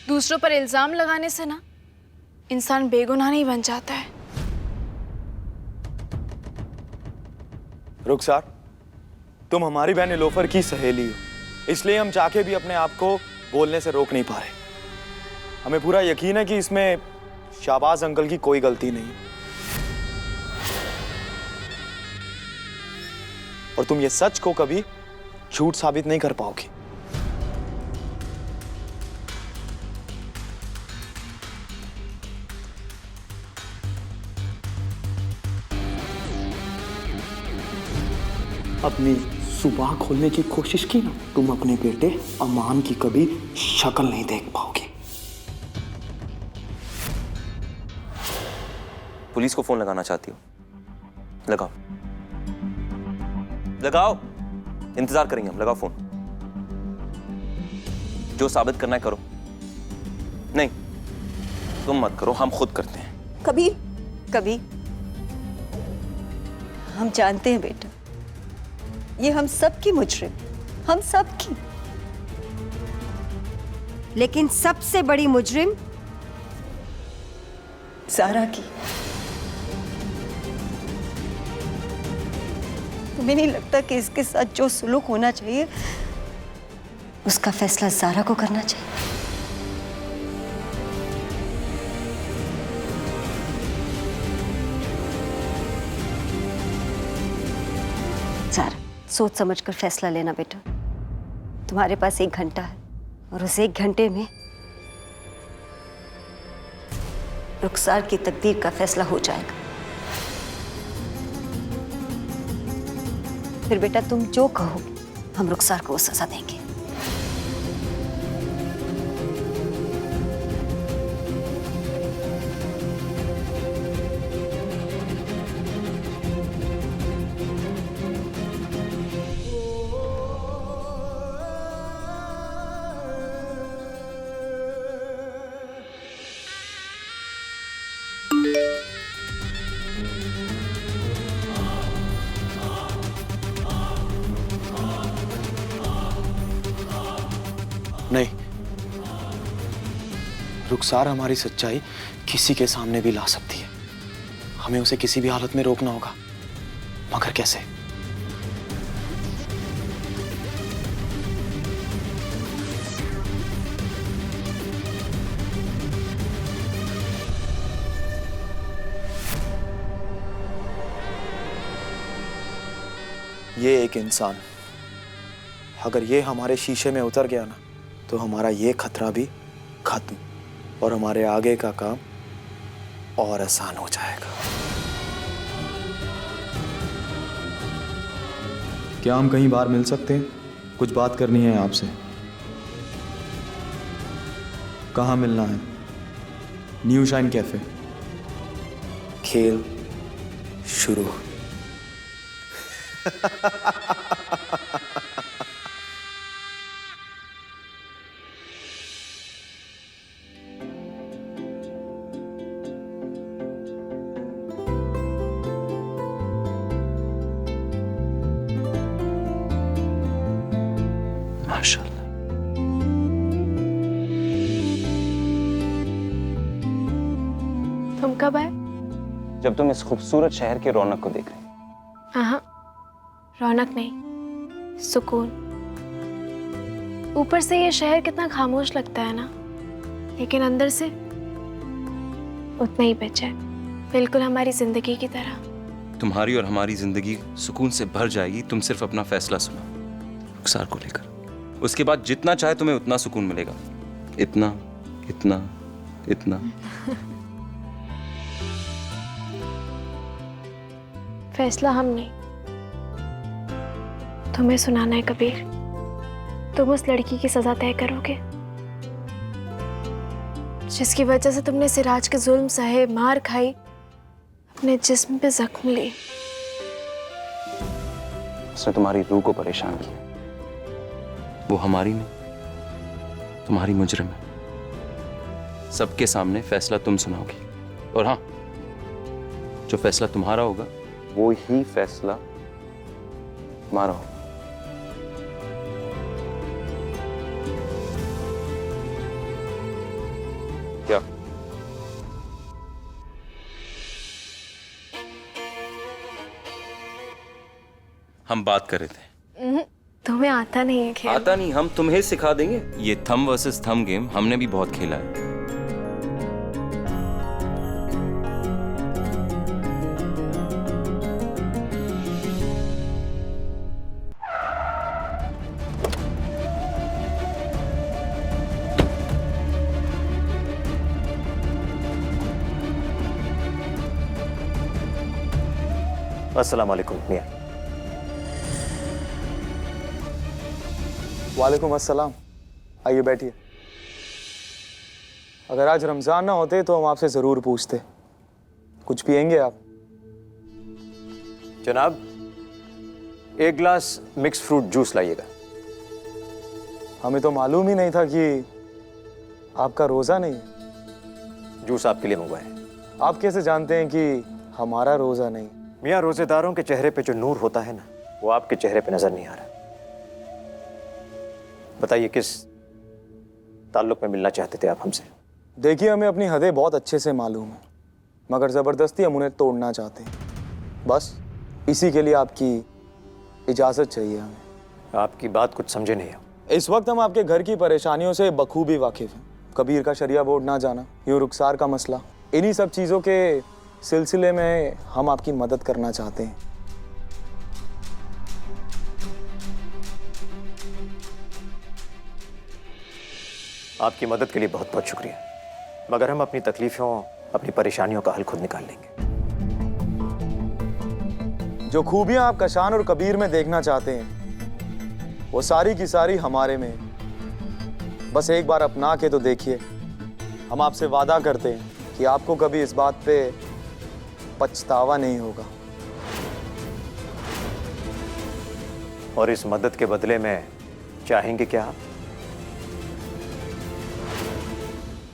दूसरों पर इल्जाम लगाने से ना इंसान बेगुनाह नहीं बन जाता है। रुखसार, तुम हमारी बहन नीलोफर की सहेली हो, इसलिए हम चाह के भी अपने आप को बोलने से रोक नहीं पा रहे। हमें पूरा यकीन है कि इसमें शाहबाज अंकल की कोई गलती नहीं है। और तुम ये सच को कभी झूठ साबित नहीं कर पाओगी। अपनी जुबान खोलने की कोशिश की ना, तुम अपने बेटे अमान की कभी शक्ल नहीं देख पाओगे। पुलिस को फोन लगाना चाहती हो? लगाओ लगाओ, इंतजार करेंगे हम। लगाओ फोन। जो साबित करना है करो। नहीं, तुम मत करो, हम खुद करते हैं। कभी हम जानते हैं बेटा, ये हम सब की मुजरिम, हम सब की। लेकिन सबसे बड़ी मुजरिम ज़ारा की। तुम्हें नहीं लगता कि इसके साथ जो सुलूक होना चाहिए उसका फैसला ज़ारा को करना चाहिए? ज़ारा, सोच समझ कर फैसला लेना बेटा। तुम्हारे पास 1 घंटा है और उस 1 घंटे में रुखसार की तकदीर का फैसला हो जाएगा। फिर बेटा तुम जो कहो, हम रुखसार को वो सजा देंगे। नहीं, रुखसार हमारी सच्चाई किसी के सामने भी ला सकती है। हमें उसे किसी भी हालत में रोकना होगा, मगर कैसे? ये एक इंसान, अगर ये हमारे शीशे में उतर गया ना, तो हमारा ये खतरा भी खत्म और हमारे आगे का काम और आसान हो जाएगा। क्या हम कहीं बाहर मिल सकते हैं? कुछ बात करनी है आपसे। कहाँ मिलना है? New shine cafe. खेल शुरू। माशाल्लाह। तुम कब आए? जब तुम इस खूबसूरत शहर की रौनक को देख रहे। हाँ, रौनक नहीं, सुकून। ऊपर से ये शहर कितना खामोश लगता है ना, लेकिन अंदर से उतना ही बेचैन, बिल्कुल हमारी जिंदगी की तरह। तुम्हारी और हमारी जिंदगी सुकून से भर जाएगी। तुम सिर्फ अपना फैसला सुनो रुखसार को लेकर। उसके बाद जितना चाहे तुम्हें उतना सुकून मिलेगा। इतना इतना इतना। फैसला हम नहीं, तुम्हें सुनाना है कबीर। तुम उस लड़की की सजा तय करोगे जिसकी वजह से तुमने सिराज के जुल्म सहे, मार खाई, अपने जिस्म पे जख्म लिए। उसने तुम्हारी रूह को परेशान किया। वो हमारी नहीं, तुम्हारी मुजरिम है। सबके सामने फैसला तुम सुनाओगी, और हाँ, जो फैसला तुम्हारा होगा वो ही फैसला हमारा होगा। क्या? हम बात कर रहे थे। तुम्हें आता नहीं है खेल? आता नहीं, हम तुम्हें सिखा देंगे। ये थम वर्सेस थम गेम हमने भी बहुत खेला है। अस्सलाम वालेकुम मियां। वालेकुम अस्सलाम। आइए बैठिए। अगर आज रमजान ना होते तो हम आपसे जरूर पूछते। कुछ पियेंगे आप? जनाब, एक गिलास मिक्स फ्रूट जूस लाइएगा। हमें तो मालूम ही नहीं था कि आपका रोजा नहीं है। जूस आपके लिए मंगवाए। आप कैसे जानते हैं कि हमारा रोजा नहीं? मियां, रोजेदारों के चेहरे पे जो नूर होता है ना, वो आपके चेहरे पे नजर नहीं आ रहा। बताइए किस ताल्लुक में मिलना चाहते थे आप हमसे? देखिए, हमें अपनी हदें बहुत अच्छे से मालूम है, मगर ज़बरदस्ती हम उन्हें तोड़ना चाहते हैं। बस इसी के लिए आपकी इजाज़त चाहिए हमें। आपकी बात कुछ समझे नहीं हम। इस वक्त हम आपके घर की परेशानियों से बखूबी वाकिफ़ हैं। कबीर का शरिया बोर्ड ना जाना, यूँ रुखसार का मसला, इन्हीं सब चीज़ों के सिलसिले में हम आपकी मदद करना चाहते हैं। आपकी मदद के लिए बहुत बहुत शुक्रिया, मगर हम अपनी तकलीफों, अपनी परेशानियों का हल खुद निकाल लेंगे। जो खूबियां आप कशान और कबीर में देखना चाहते हैं, वो सारी की सारी हमारे में हैं। बस एक बार अपना के तो देखिए। हम आपसे वादा करते हैं कि आपको कभी इस बात पे पछतावा नहीं होगा। और इस मदद के बदले में चाहेंगे क्या आप?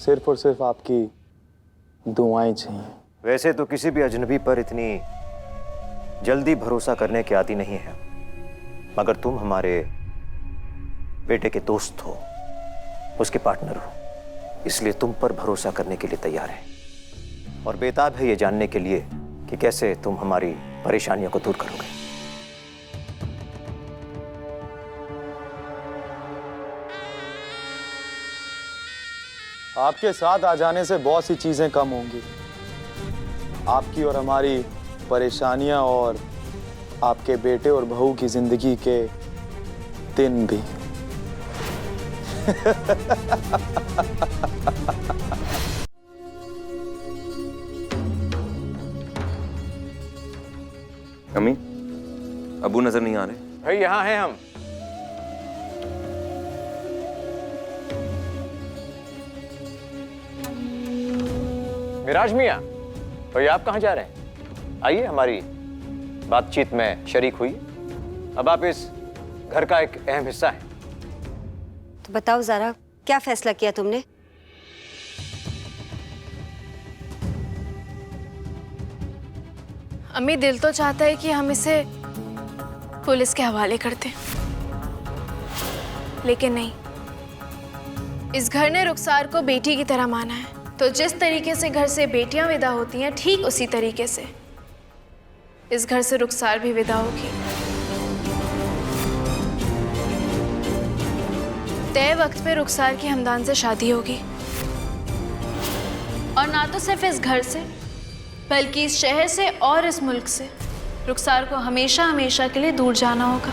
सिर्फ और सिर्फ आपकी दुआएं चाहिए। वैसे तो किसी भी अजनबी पर इतनी जल्दी भरोसा करने के आदी नहीं है, मगर तुम हमारे बेटे के दोस्त हो, उसके पार्टनर हो, इसलिए तुम पर भरोसा करने के लिए तैयार है और बेताब है ये जानने के लिए कि कैसे तुम हमारी परेशानियों को दूर करोगे। आपके साथ आ जाने से बहुत सी चीजें कम होंगी, आपकी और हमारी परेशानियां और आपके बेटे और बहू की जिंदगी के दिन भी। अम्मी, अबू नजर नहीं आ रहे? भाई यहाँ हैं हम। मिराज मियाँ, भाई आप कहाँ जा रहे हैं? आइए हमारी बातचीत में शरीक हुई। अब आप इस घर का एक अहम हिस्सा हैं। तो बताओ ज़रा, क्या फैसला किया तुमने? अम्मी, दिल तो चाहता है कि हम इसे पुलिस के हवाले कर दें, लेकिन नहीं। इस घर ने रुखसार को बेटी की तरह माना है, तो जिस तरीके से घर से बेटियां विदा होती हैं, ठीक उसी तरीके से इस घर से रुखसार भी विदा होगी। तय वक्त पे रुखसार की हमदान से शादी होगी, और ना तो सिर्फ इस घर से, बल्कि इस शहर से और इस मुल्क से रुखसार को हमेशा हमेशा के लिए दूर जाना होगा।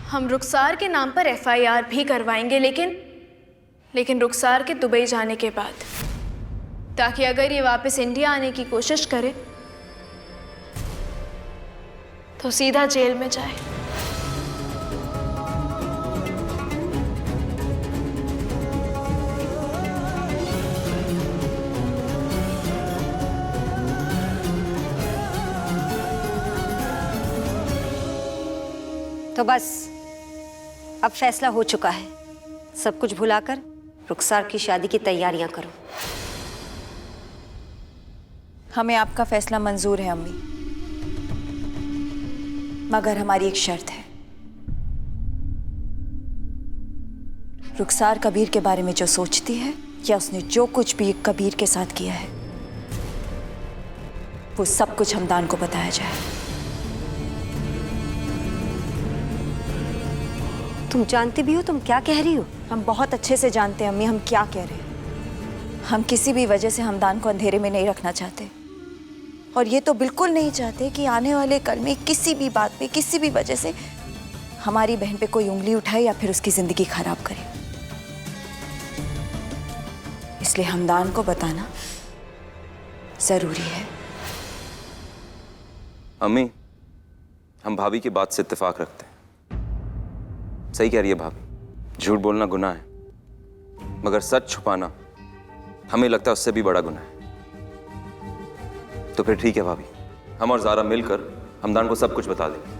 हम रुखसार के नाम पर FIR भी करवाएंगे, लेकिन रुखसार के दुबई जाने के बाद, ताकि अगर ये वापस इंडिया आने की कोशिश करे तो सीधा जेल में जाए। तो बस अब फैसला हो चुका है। सब कुछ भुलाकर रुखसार की शादी की तैयारियां करो। हमें आपका फैसला मंजूर है अम्मी, मगर हमारी एक शर्त है। रुखसार कबीर के बारे में जो सोचती है या उसने जो कुछ भी कबीर के साथ किया है वो सब कुछ हमदान को बताया जाए। तुम जानती भी हो तुम क्या कह रही हो? हम बहुत अच्छे से जानते हैं अम्मी हम क्या कह रहे हैं। हम किसी भी वजह से हमदान को अंधेरे में नहीं रखना चाहते और ये तो बिल्कुल नहीं चाहते कि आने वाले कल में किसी भी बात पे किसी भी वजह से हमारी बहन पे कोई उंगली उठाए या फिर उसकी जिंदगी खराब करे। इसलिए हमदान को बताना जरूरी है। अम्मी, हम भाभी की बात से इत्तेफाक रखते हैं। सही कह रही है भाभी, झूठ बोलना गुनाह है, मगर सच छुपाना हमें लगता है उससे भी बड़ा गुनाह है। तो फिर ठीक है भाभी, हम और ज़ारा मिलकर हमदान को सब कुछ बता देंगे।